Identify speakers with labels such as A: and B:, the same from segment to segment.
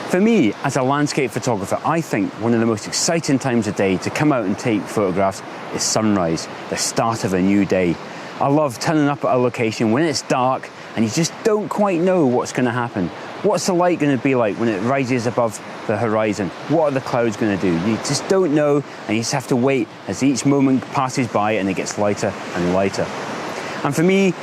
A: For me, as a landscape photographer, I think one of the most exciting times of day to come out and take photographs is sunrise, the start of a new day. I love turning up at a location when it's dark and you just don't quite know what's going to happen. What's the light going to be like when it rises above the horizon? What are the clouds going to do? You just don't know, and you just have to wait as each moment passes by and it gets lighter and lighter. And for me,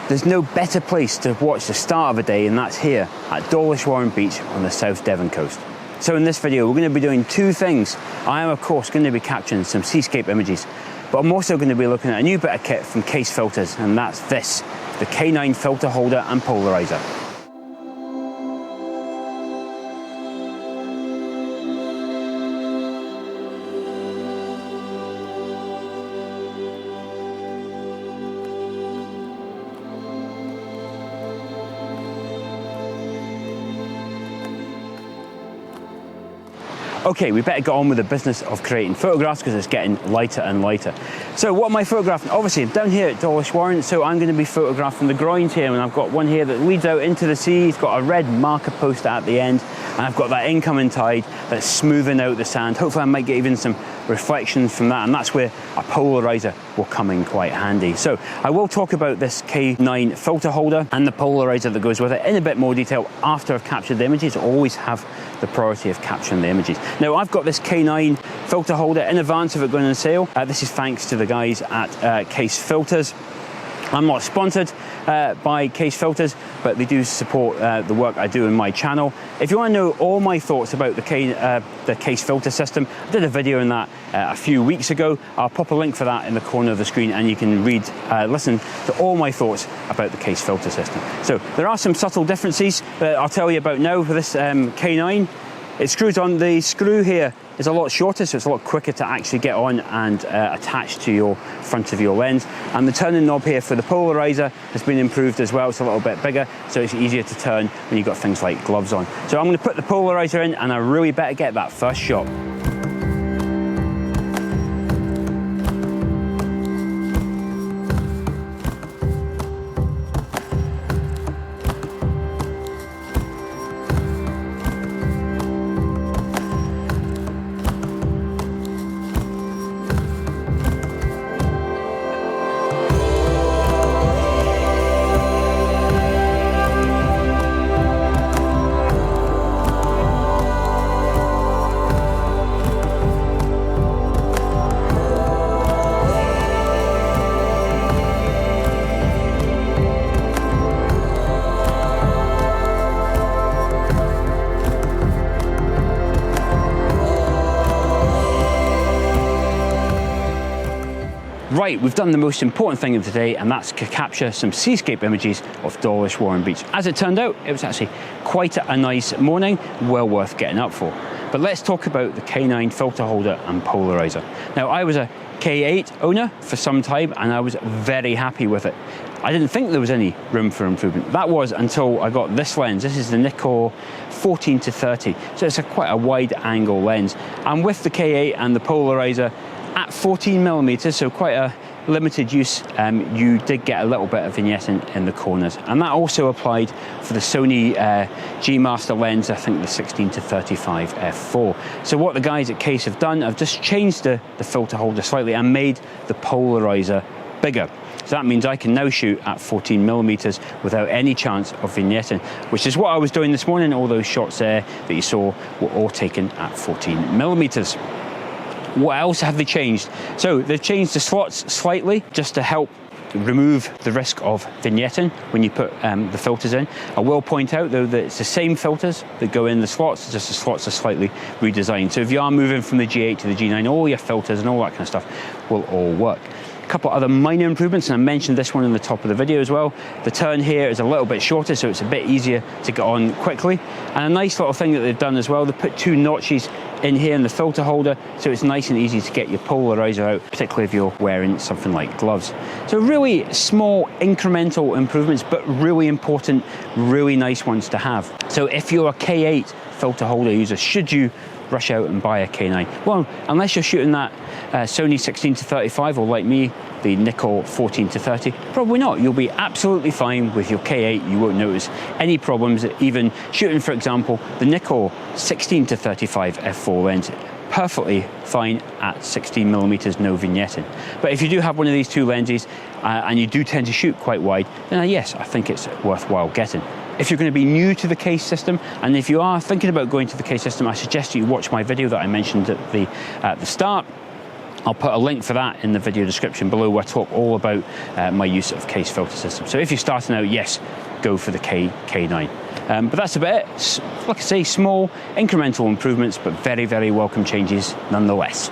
A: there's no better place to watch the start of a day, and that's here at Dawlish Warren Beach on the South Devon coast. So in this video, we're going to be doing two things. I am, of course, going to be capturing some seascape images, but I'm also going to be looking at a new bit of kit from Kase filters, and that's this, the K9 filter holder and polarizer. Okay, we better get on with the business of creating photographs because it's getting lighter and lighter. So what am I photographing? Obviously, I'm down here at Dawlish Warren, so I'm going to be photographing the groins here, and I've got one here that leads out into the sea. It's got a red marker post at the end, and I've got that incoming tide that's smoothing out the sand. Hopefully I might get even some reflections from that, and that's where a polarizer will come in quite handy. So I will talk about this K9 filter holder and the polarizer that goes with it in a bit more detail after I've captured the images. I always have the priority of capturing the images. Now, I've got this K9 filter holder in advance of it going on sale. This is thanks to the guys at Kase Filters. I'm not sponsored by Kase Filters, but they do support the work I do in my channel. If you want to know all my thoughts about the Kase filter system, I did a video on that a few weeks ago. I'll pop a link for that in the corner of the screen, and you can listen to all my thoughts about the Kase filter system. So there are some subtle differences that I'll tell you about now for this K9. It screws on. The screw here is a lot shorter, so it's a lot quicker to actually get on and attach to your front of your lens. And the turning knob here for the polarizer has been improved as well. It's a little bit bigger, so it's easier to turn when you've got things like gloves on. So I'm going to put the polarizer in, and I really better get that first shot. Right, we've done the most important thing of the day, and that's to capture some seascape images of Dawlish Warren Beach. As it turned out, it was actually quite a nice morning, well worth getting up for. But let's talk about the K9 filter holder and polarizer. Now, I was a K8 owner for some time, and I was very happy with it. I didn't think there was any room for improvement. That was until I got this lens. This is the Nikkor 14-30, so it's quite a wide angle lens. And with the K8 and the polarizer, at 14mm, so quite a limited use, you did get a little bit of vignetting in the corners. And that also applied for the Sony G Master lens, I think the 16-35 f4. So what the guys at Kase have done, I've just changed the filter holder slightly and made the polarizer bigger. So that means I can now shoot at 14mm without any chance of vignetting, which is what I was doing this morning. All those shots there that you saw were all taken at 14mm. What else have they changed? So they've changed the slots slightly just to help remove the risk of vignetting when you put the filters in. I will point out though that it's the same filters that go in the slots, just the slots are slightly redesigned. So if you are moving from the G8 to the G9, all your filters and all that kind of stuff will all work. A couple other minor improvements, and I mentioned this one in the top of the video as well. The turn here is a little bit shorter, so it's a bit easier to get on quickly. And a nice little thing that they've done as well, they put two notches in here in the filter holder, so it's nice and easy to get your polarizer out, particularly if you're wearing something like gloves. So really small incremental improvements, but really important, really nice ones to have. So if you're a K8 filter holder user, should you rush out and buy a K9? Well, unless you're shooting that Sony 16-35, or like me, the Nikon 14-30, probably not. You'll be absolutely fine with your K8. You won't notice any problems. Even shooting, for example, the Nikon 16-35 f4 lens, perfectly fine at 16mm, no vignetting. But if you do have one of these two lenses and you do tend to shoot quite wide, then yes, I think it's worthwhile getting. If you're going to be new to the Kase system, and if you are thinking about going to the Kase system, I suggest you watch my video that I mentioned at the start. I'll put a link for that in the video description below, where I talk all about my use of Kase filter system. So if you're starting out, yes, go for the K9. But that's about it. Like I say, small incremental improvements, but very, very welcome changes nonetheless.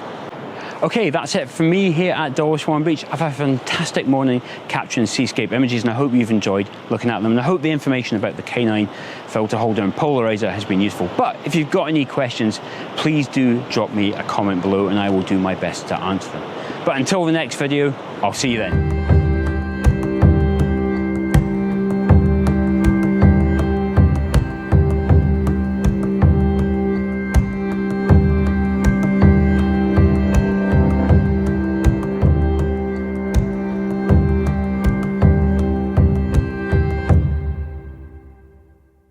A: Okay, that's it from me here at Dulwich Warren Beach. I've had a fantastic morning capturing seascape images, and I hope you've enjoyed looking at them. And I hope the information about the K9 filter holder and polarizer has been useful. But if you've got any questions, please do drop me a comment below, and I will do my best to answer them. But until the next video, I'll see you then.